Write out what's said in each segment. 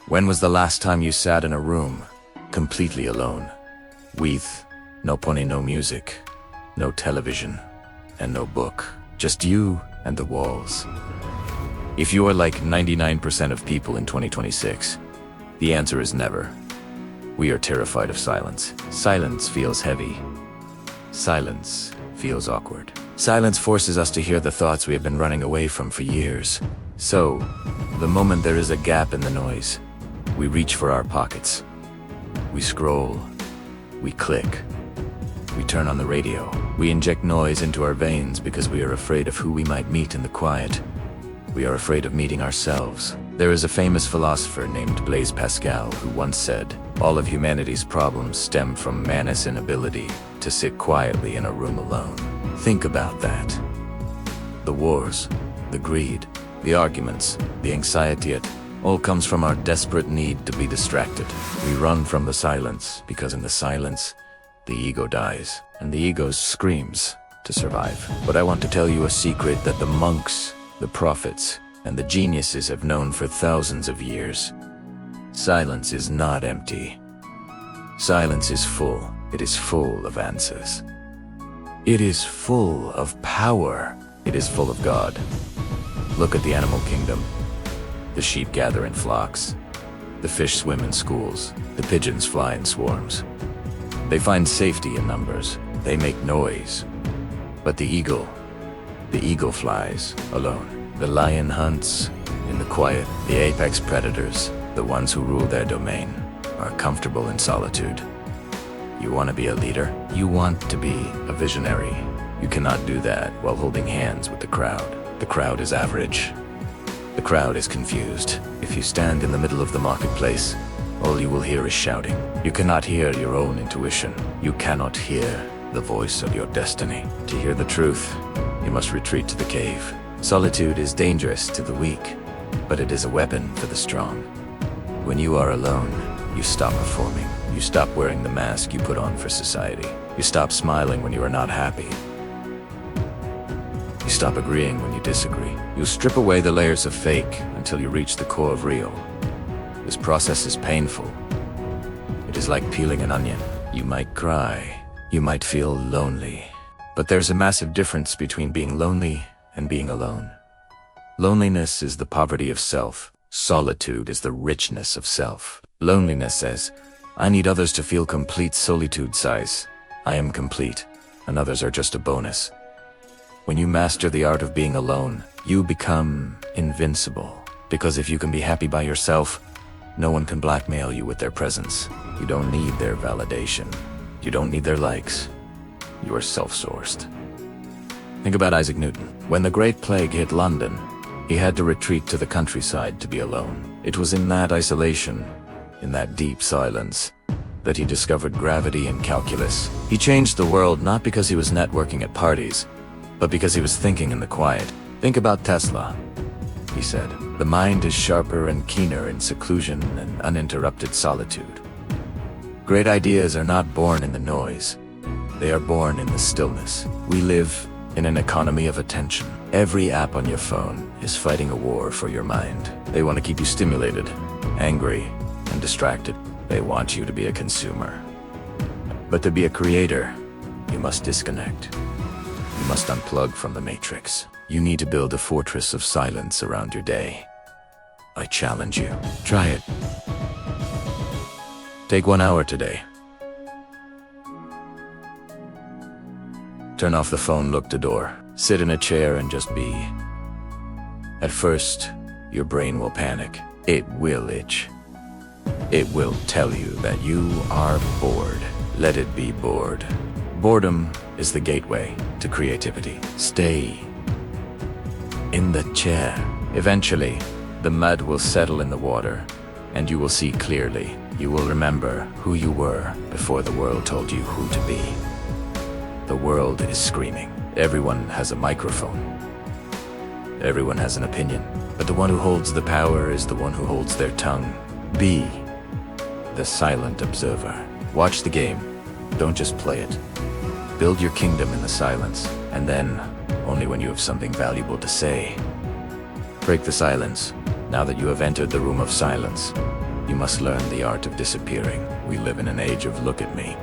When was the last time you sat in a room, completely alone, with no pony, no music, no television, and no book, just you and the walls? If you are like 99% of people in 2026, the answer is never. We are terrified of silence. Silence feels heavy. Silence feels awkward. Silence forces us to hear the thoughts we have been running away from for years. So, the moment there is a gap in the noise, we reach for our pockets. We scroll. We click. We turn on the radio. We inject noise into our veins because we are afraid of who we might meet in the quiet. We are afraid of meeting ourselves. There is a famous philosopher named Blaise Pascal who once said, "All of humanity's problems stem from man's inability to sit quietly in a room alone." Think about that. The wars, the greed, the arguments, the anxiety, it all comes from our desperate need to be distracted. We run from the silence because in the silence, the ego dies, and the ego screams to survive. But I want to tell you a secret that the monks, the prophets, and the geniuses have known for thousands of years. Silence is not empty. Silence is full. It is full of answers. It is full of power. It is full of God. Look at the animal kingdom. The sheep gather in flocks. The fish swim in schools. The pigeons fly in swarms. They find safety in numbers. They make noise. But the eagle flies alone. The lion hunts in the quiet. The apex predators, the ones who rule their domain, are comfortable in solitude. You want to be a leader? You want to be a visionary. You cannot do that while holding hands with the crowd. The crowd is average. The crowd is confused. If you stand in the middle of the marketplace, all you will hear is shouting. You cannot hear your own intuition. You cannot hear the voice of your destiny. To hear the truth, you must retreat to the cave. Solitude is dangerous to the weak, but it is a weapon for the strong. When you are alone, you stop performing. You stop wearing the mask you put on for society. You stop smiling when you are not happy. You stop agreeing when you disagree. You strip away the layers of fake until you reach the core of real. This process is painful. It is like peeling an onion. You might cry. You might feel lonely. But there's a massive difference between being lonely and being alone. Loneliness is the poverty of self. Solitude is the richness of self. Loneliness says, "I need others to feel complete." Solitude sighs, "I am complete, and others are just a bonus." When you master the art of being alone, you become invincible. Because if you can be happy by yourself, no one can blackmail you with their presence. You don't need their validation. You don't need their likes. You are self-sourced. Think about Isaac Newton. When the Great Plague hit London, he had to retreat to the countryside to be alone. It was in that isolation, in that deep silence, that he discovered gravity and calculus. He changed the world not because he was networking at parties, but because he was thinking in the quiet. Think about Tesla, he said. The mind is sharper and keener in seclusion and uninterrupted solitude. Great ideas are not born in the noise. They are born in the stillness. We live in an economy of attention. Every app on your phone is fighting a war for your mind. They want to keep you stimulated, angry, and distracted. They want you to be a consumer. But to be a creator, you must disconnect. You must unplug from the matrix. You need to build a fortress of silence around your day. I challenge you. Try it. Take 1 hour today. Turn off the phone, look the door. Sit in a chair and just be. At first, your brain will panic. It will itch. It will tell you that you are bored. Let it be bored. Boredom is the gateway to creativity. Stay in the chair. Eventually, the mud will settle in the water, and you will see clearly. You will remember who you were before the world told you who to be. The world is screaming. Everyone has a microphone. Everyone has an opinion. But the one who holds the power is the one who holds their tongue. Be the silent observer. Watch the game. Don't just play it. Build your kingdom in the silence, and then, only when you have something valuable to say. Break the silence, now that you have entered the room of silence. You must learn the art of disappearing. We live in an age of look at me.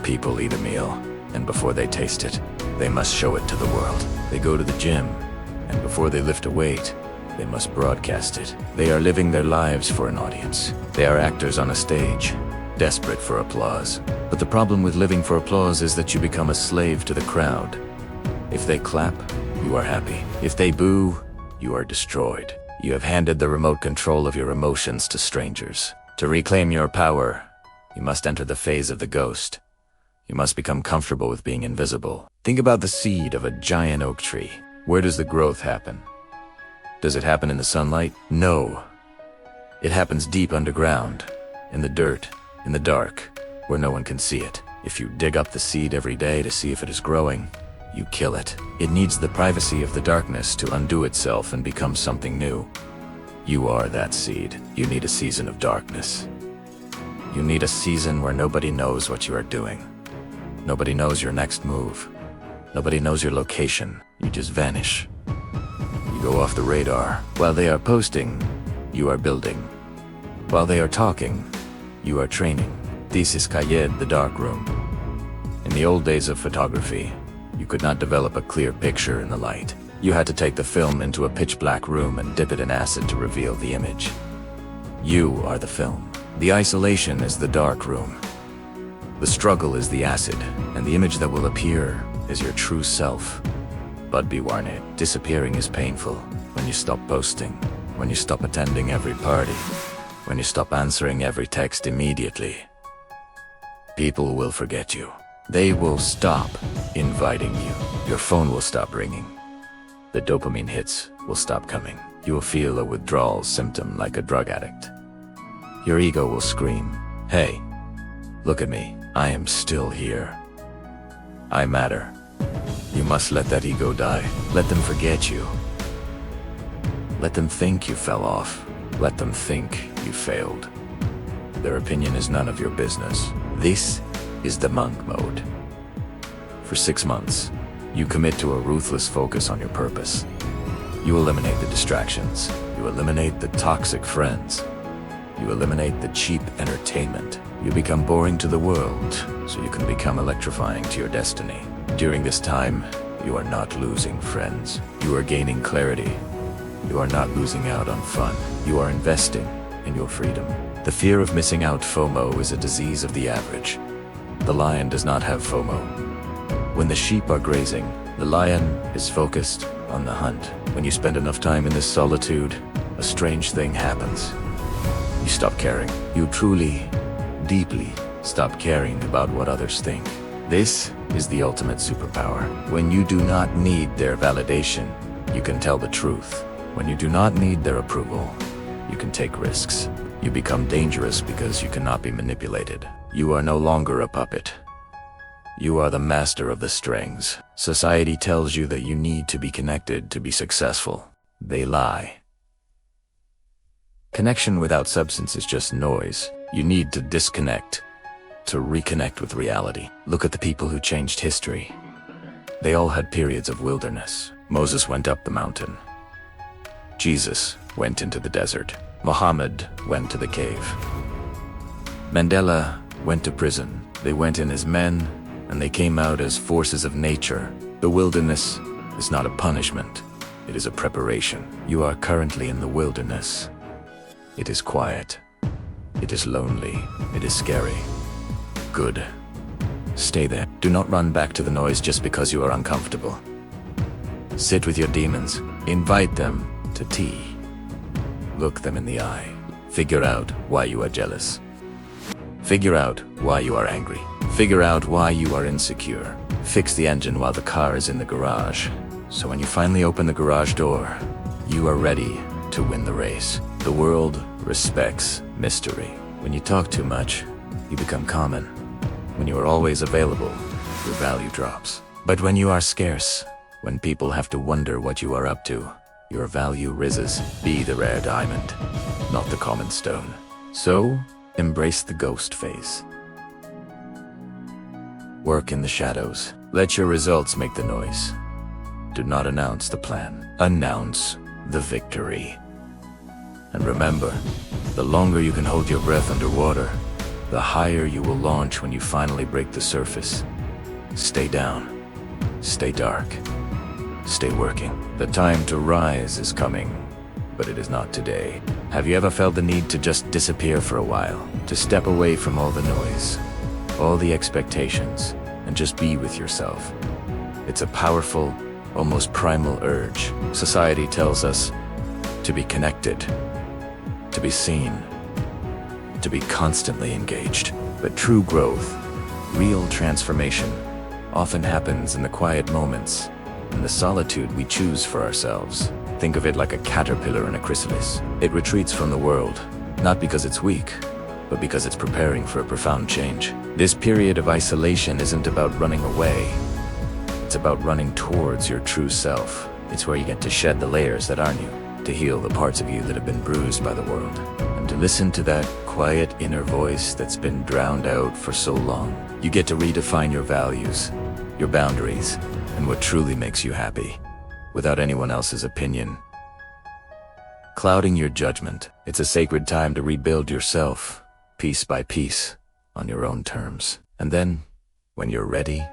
People eat a meal, and before they taste it, they must show it to the world. They go to the gym, and before they lift a weight, they must broadcast it. They are living their lives for an audience. They are actors on a stage, desperate for applause. But the problem with living for applause is that you become a slave to the crowd. If they clap, you are happy. If they boo, you are destroyed. You have handed the remote control of your emotions to strangers. To reclaim your power, you must enter the phase of the ghost. You must become comfortable with being invisible. Think about the seed of a giant oak tree. Where does the growth happen? Does it happen in the sunlight? No. It happens deep underground, in the dirt, in the dark, where no one can see it. If you dig up the seed every day to see if it is growing, you kill it. It needs the privacy of the darkness to undo itself and become something new. You are that seed. You need a season of darkness. You need a season where nobody knows what you are doing. Nobody knows your next move. Nobody knows your location. You just vanish. You go off the radar. While they are posting, you are building. While they are talking, you are training. This is Kayed, the dark room. In the old days of photography, you could not develop a clear picture in the light. You had to take the film into a pitch-black room and dip it in acid to reveal the image. You are the film. The isolation is the dark room. The struggle is the acid, and the image that will appear is your true self. But be warned, disappearing is painful. When you stop posting, when you stop attending every party, when you stop answering every text immediately, people will forget you. They will stop inviting you. Your phone will stop ringing. The dopamine hits will stop coming. You will feel a withdrawal symptom like a drug addict. Your ego will scream, "Hey, look at me. I am still here. I matter." You must let that ego die. Let them forget you. Let them think you fell off. Let them think you failed. Their opinion is none of your business. This is the monk mode. For 6 months, you commit to a ruthless focus on your purpose. You eliminate the distractions. You eliminate the toxic friends. You eliminate the cheap entertainment. You become boring to the world, so you can become electrifying to your destiny. During this time, you are not losing friends. You are gaining clarity. You are not losing out on fun. You are investing in your freedom. The fear of missing out, FOMO, is a disease of the average. The lion does not have FOMO. When the sheep are grazing, the lion is focused on the hunt. When you spend enough time in this solitude, a strange thing happens. You stop caring. You truly, deeply stop caring about what others think. This is the ultimate superpower. When you do not need their validation, you can tell the truth. When you do not need their approval, you can take risks. You become dangerous because you cannot be manipulated. You are no longer a puppet. You are the master of the strings. Society tells you that you need to be connected to be successful. They lie. Connection without substance is just noise. You need to disconnect to reconnect with reality. Look at the people who changed history. They all had periods of wilderness. Moses went up the mountain. Jesus went into the desert. Muhammad went to the cave. Mandela went to prison. They went in as men, and they came out as forces of nature. The wilderness is not a punishment. It is a preparation. You are currently in the wilderness. It is quiet. It is lonely. It is scary. Good. Stay there. Do not run back to the noise just because you are uncomfortable. Sit with your demons. Invite them to tea. Look them in the eye. Figure out why you are jealous. Figure out why you are angry. Figure out why you are insecure. Fix the engine while the car is in the garage. So when you finally open the garage door, you are ready to win the race. The world respects mystery. When you talk too much, you become common. When you are always available, your value drops. But when you are scarce, when people have to wonder what you are up to, your value rises. Be the rare diamond, not the common stone. So, embrace the ghost phase. Work in the shadows. Let your results make the noise. Do not announce the plan. Announce the victory. And remember, the longer you can hold your breath underwater, the higher you will launch when you finally break the surface. Stay down, stay dark, stay working. The time to rise is coming, but it is not today. Have you ever felt the need to just disappear for a while? To step away from all the noise, all the expectations, and just be with yourself? It's a powerful, almost primal urge. Society tells us to be connected, to be seen, to be constantly engaged. But true growth, real transformation, often happens in the quiet moments, in the solitude we choose for ourselves. Think of it like a caterpillar in a chrysalis. It retreats from the world, not because it's weak, but because it's preparing for a profound change. This period of isolation isn't about running away. It's about running towards your true self. It's where you get to shed the layers that aren't you, to heal the parts of you that have been bruised by the world, and to listen to that quiet inner voice that's been drowned out for so long. You get to redefine your values, your boundaries, and what truly makes you happy, without anyone else's opinion clouding your judgment. It's a sacred time to rebuild yourself, piece by piece, on your own terms. And then, when you're ready,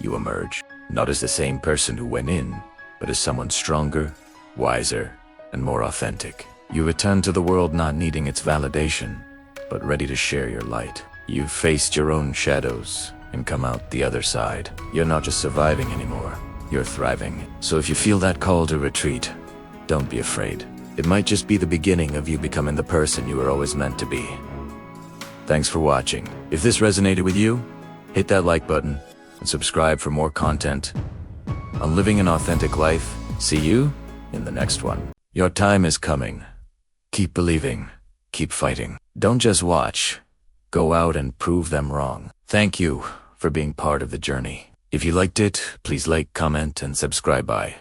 you emerge, not as the same person who went in, but as someone stronger, wiser, and more authentic. You return to the world not needing its validation, but ready to share your light. You've faced your own shadows and come out the other side. You're not just surviving anymore, you're thriving. So if you feel that call to retreat, don't be afraid. It might just be the beginning of you becoming the person you were always meant to be. Thanks for watching. If this resonated with you, hit that like button and subscribe for more content on living an authentic life. See you in the next one. Your time is coming. Keep believing, keep fighting. Don't just watch. Go out and prove them wrong. Thank you for being part of the journey. If you liked it, please like, comment, and subscribe. Bye.